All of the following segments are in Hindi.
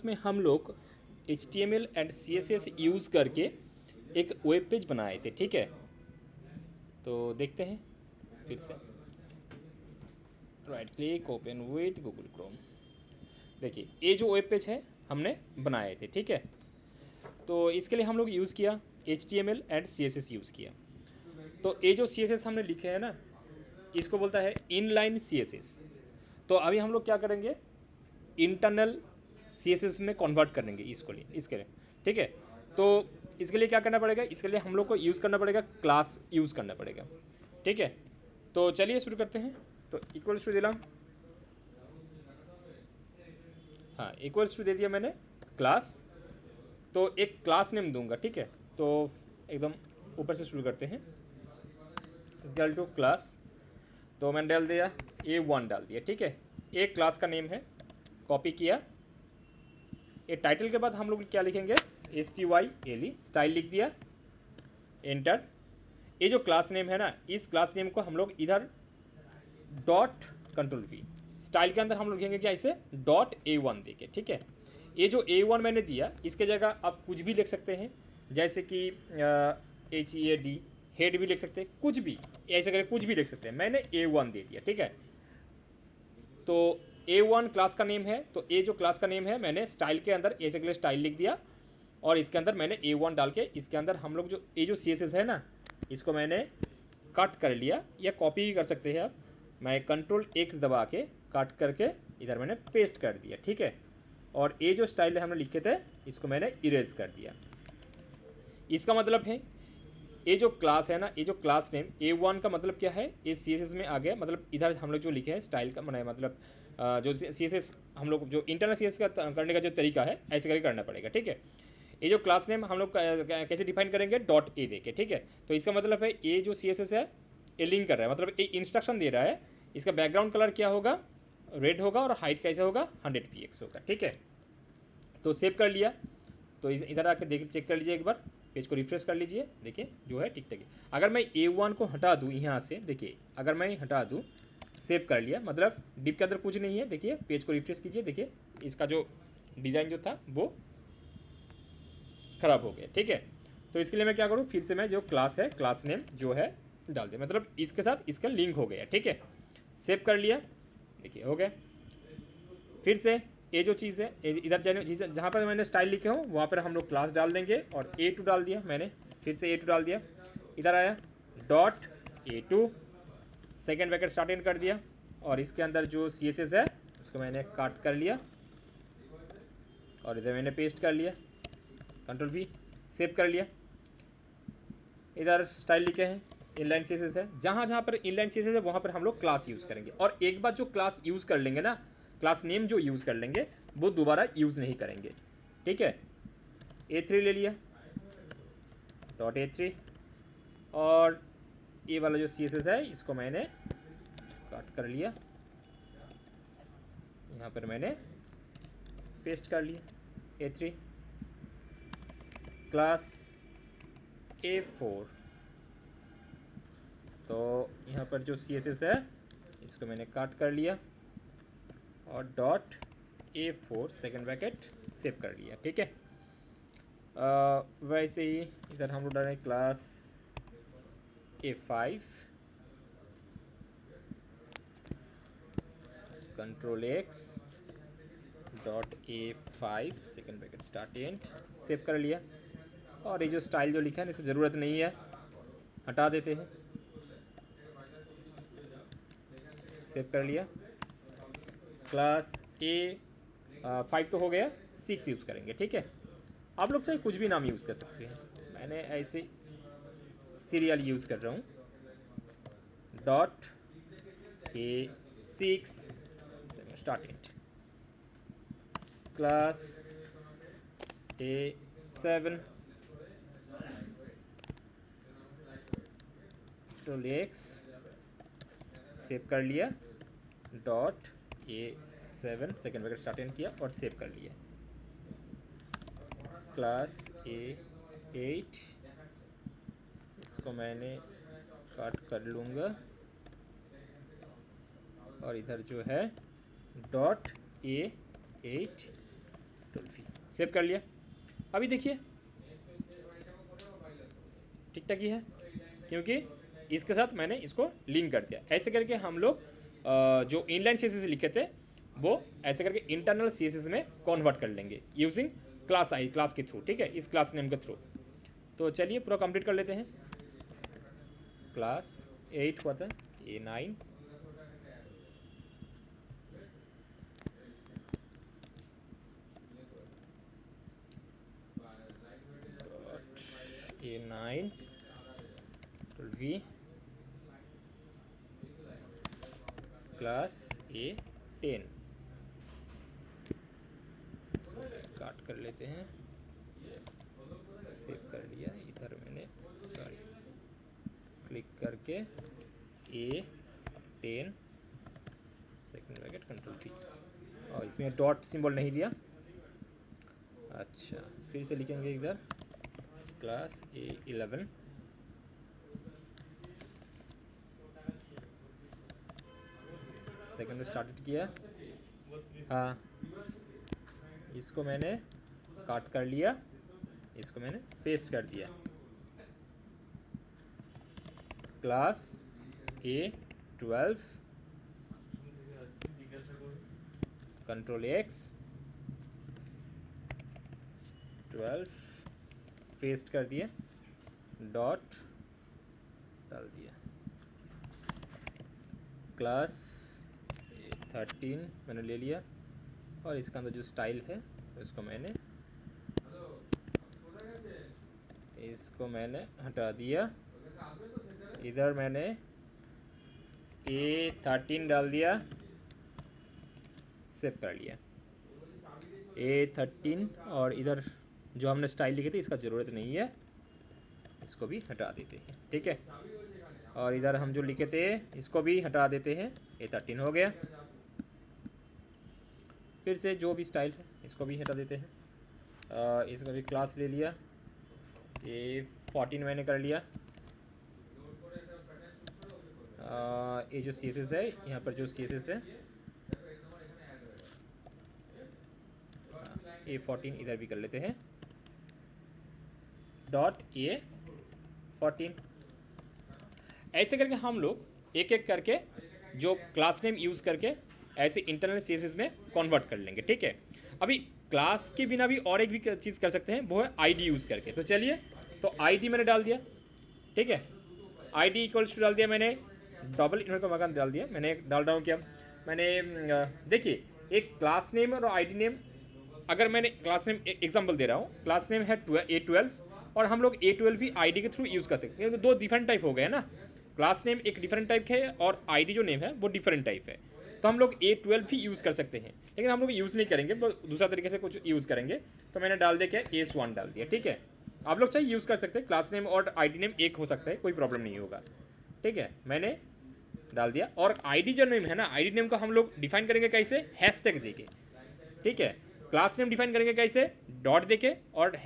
में हम लोग HTML एंड CSS यूज़ करके एक वेब पेज बनाए थे, ठीक है। तो देखते हैं फिर से। Right click open with Google Chrome. देखिए ये जो वेब पेज है हमने बनाए थे, ठीक है। तो इसके लिए हम लोग यूज़ किया HTML एंड CSS यूज़ किया। तो ये जो CSS हमने लिखे हैं ना, इसको बोलता है इनलाइन CSS। तो अभी हम लोग क्या करेंगे, इंटरनल CSS में कन्वर्ट करेंगे इसके लिए, ठीक है। तो इसके लिए क्या करना पड़ेगा, इसके लिए हम लोग को यूज़ करना पड़ेगा क्लास यूज़ करना पड़ेगा, ठीक है। तो चलिए शुरू करते हैं। तो इक्वल्स टू दिला, हाँ इक्वल्स टू दे दिया मैंने क्लास। तो एक क्लास नेम दूंगा, ठीक है। तो एकदम ऊपर से शुरू करते हैं, इक्वल टू क्लास। तो मैंने डाल दिया A1 डाल दिया, ठीक है। एक क्लास का नेम है, कॉपी किया। ये टाइटल के बाद हम लोग क्या लिखेंगे, STYLE स्टाइल लिख दिया, एंटर। ये जो क्लास नेम है ना, इस क्लास नेम को हम लोग इधर डॉट कंट्रोल V स्टाइल के अंदर हम लोग लिखेंगे क्या, इसे .A1 देके, ठीक है। ये जो A1 मैंने दिया, इसके जगह आप कुछ भी लिख सकते हैं, जैसे कि HEAD हेड भी लिख सकते हैं, कुछ भी ऐसे करके कुछ भी लिख सकते हैं। मैंने A1 दे दिया, ठीक है। तो A1 क्लास का नेम है, तो ये जो क्लास का नेम है मैंने स्टाइल के अंदर ऐसे के लिए स्टाइल लिख दिया, और इसके अंदर मैंने A1 डाल के इसके अंदर हम लोग जो ये जो CSS है ना, इसको मैंने कट कर लिया, या कॉपी भी कर सकते हैं आप। मैं Ctrl+X दबा के कट करके इधर मैंने पेस्ट कर दिया, ठीक है। और ये जो स्टाइल हमने लिखे थे, इसको मैंने इरेज कर दिया। इसका मतलब है ये जो क्लास है ना, ये जो क्लास नेम A1 का मतलब क्या है, ये CSS में आ गया। मतलब इधर हम लोग जो लिखे हैं स्टाइल का मैंने मतलब जो CSS हम लोग जो इंटरनल CSS का करने का जो तरीका है, ऐसे करके करना पड़ेगा, ठीक है। ये जो क्लास नेम हम लोग कैसे डिफाइन करेंगे, .a देके, ठीक है। तो इसका मतलब है ये जो CSS है ये लिंक कर रहा है, मतलब ये इंस्ट्रक्शन दे रहा है। इसका बैकग्राउंड कलर क्या होगा, रेड होगा, और हाइट कैसे होगा, 100 px होगा, ठीक है। तो सेव कर लिया। तो इधर आके देख चेक कर लीजिए एक बार, पेज को रिफ्रेश कर लीजिए, देखिए जो है ठीक ठाक है। अगर मैं A1 को हटा दूँ यहाँ से, देखिए अगर मैं हटा दूँ, सेव कर लिया, मतलब डिप के अंदर कुछ नहीं है। देखिए पेज को रिफ्रेश कीजिए, देखिए इसका जो डिज़ाइन जो था वो ख़राब हो गया, ठीक है। तो इसके लिए मैं क्या करूँ, फिर से मैं जो क्लास है, क्लास नेम जो है डाल दिया, मतलब इसके साथ इसका लिंक हो गया, ठीक है। सेव कर लिया, देखिए हो गया। फिर से ये जो चीज़ है, इधर जहाँ पर मैंने स्टाइल लिखे हो वहाँ पर हम लोग क्लास डाल देंगे, और A2 डाल दिया मैंने, फिर से A2 डाल दिया। इधर आया .A2 second bracket start in कर दिया, और इसके अंदर जो CSS है इसको मैंने काट कर लिया, और इधर मैंने पेस्ट कर लिया, Ctrl+V सेव कर लिया। इधर स्टाइल लिखे हैं, इनलाइन CSS है। जहाँ जहाँ पर इनलाइन CSS है वहाँ पर हम लोग क्लास यूज़ करेंगे, और एक बार जो क्लास यूज़ कर लेंगे ना, क्लास नेम जो यूज़ कर लेंगे वो दोबारा यूज़ नहीं करेंगे, ठीक है। A3 ले लिया, .A3, और ये वाला जो CSS है इसको मैंने काट कर लिया, यहाँ पर मैंने पेस्ट कर लिया। A3 क्लास A4, तो यहाँ पर जो CSS है इसको मैंने काट कर लिया, और .A4 सेकेंड ब्रैकेट सेव कर लिया, ठीक है। वैसे ही इधर हम लोग डालें class A5, Ctrl+X .A5 second bracket start and save कर लिया। और ये जो स्टाइल जो लिखा है इसकी ज़रूरत नहीं है, हटा देते हैं, सेव कर लिया। क्लास A5 तो हो गया, 6 यूज़ करेंगे, ठीक है। आप लोग चाहे कुछ भी नाम यूज़ कर सकते हैं, मैंने ऐसे सीरियल यूज़ कर रहा हूँ। .A6 start and class A7 Ctrl+X save कर लिया, .A7 second bracket start and किया और सेव कर लिया। क्लास A8 इसको मैंने काट कर लूँगा, और इधर जो है .A8 सेव कर लिया। अभी देखिए ठीक ठाक ही है, क्योंकि इसके साथ मैंने इसको लिंक कर दिया। ऐसे करके हम लोग जो इनलाइन CSS लिखे थे वो ऐसे करके इंटरनल CSS में कन्वर्ट कर लेंगे यूजिंग क्लास के थ्रू, ठीक है, इस क्लास नेम के थ्रू। तो चलिए पूरा कंप्लीट कर लेते हैं। क्लास 8 हुआ था, A9 A9 V class A10 काट कर लेते हैं, सेव कर लिया। इधर मैंने क्लिक करके A10 सेकंड ब्रैकेट Ctrl+V, और इसमें डॉट सिंबल नहीं दिया। अच्छा, फिर से लिखेंगे इधर क्लास A11 सेकंड में स्टार्टेड किया। हाँ, इसको मैंने काट कर लिया, इसको मैंने पेस्ट कर दिया। क्लास A12 Ctrl+X 12 पेस्ट कर दिया, डॉट डाल दिया। क्लास 13 मैंने ले लिया, और इसका अंदर जो स्टाइल है उसको मैंने हटा दिया। इधर मैंने A13 डाल दिया, सेव कर लिया A13, और इधर जो हमने स्टाइल लिखे थे इसका ज़रूरत नहीं है, इसको भी हटा देते हैं, ठीक है। और इधर हम जो लिखे थे इसको भी हटा देते हैं, A13 हो गया। फिर से जो भी स्टाइल है इसको भी हटा देते हैं। इसका भी क्लास ले लिया, A14 मैंने कर लिया। ये जो CSS है, यहाँ पर जो CSS है A14 इधर भी कर लेते हैं, डॉट A14। ऐसे करके हम लोग एक एक करके जो क्लास नेम यूज़ करके ऐसे इंटरनल CSS में कन्वर्ट कर लेंगे, ठीक है। अभी क्लास के बिना भी और एक भी चीज़ कर सकते हैं, वो है ID यूज़ करके। तो चलिए, तो ID मैंने डाल दिया, ठीक है। ID इक्वल्स टू डाल दिया मैंने, डबल इन्वर्ट का मकान डाल दिया मैंने। डाल रहा हूँ क्या मैंने, देखिए एक क्लास नेम और ID नेम, अगर मैंने क्लास नेम एग्जाम्पल दे रहा हूँ, क्लास नेम है A12, और हम लोग A12 भी ID के थ्रू यूज़ करते हैं, क्योंकि दो डिफरेंट टाइप हो गए ना। क्लास नेम एक डिफरेंट टाइप है और ID जो नेम है वो डिफरेंट टाइप है। तो हम लोग A12 भी यूज़ कर सकते हैं, लेकिन हम लोग यूज़ नहीं करेंगे, दूसरा तरीके से कुछ यूज़ करेंगे। तो मैंने डाल दिया क्या, AS1 डाल दिया, ठीक है। आप लोग चाहे यूज़ कर सकते हैं, क्लास नेम और ID नेम एक हो सकता है, कोई प्रॉब्लम नहीं होगा, ठीक है। मैंने डाल दिया। और ID जो नेम है ना, ID नेम को हम लोग डिफाइन करेंगे कैसे, हैशटैग देके, ठीक है। क्लास नेम डिफाइन करेंगे कैसे, डॉट देके, और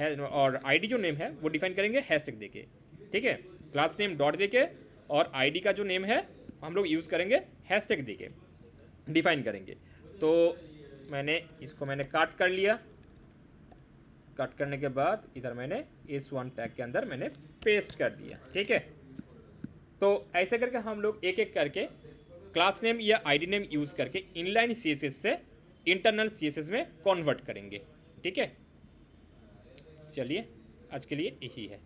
ID जो नेम है वो डिफाइन करेंगे हैशटैग देके, ठीक है। क्लास नेम डॉट देके, और ID का जो नेम है हम लोग यूज़ करेंगे हैशटैग देके डिफाइन करेंगे। तो इसको मैंने काट कर लिया। काट करने के बाद इधर मैंने S1 टैग के अंदर मैंने पेस्ट कर दिया, ठीक है। तो ऐसे करके हम लोग एक एक करके क्लास नेम या ID नेम यूज़ करके इनलाइन CSS से इंटरनल CSS में कन्वर्ट करेंगे, ठीक है। चलिए, आज के लिए यही है।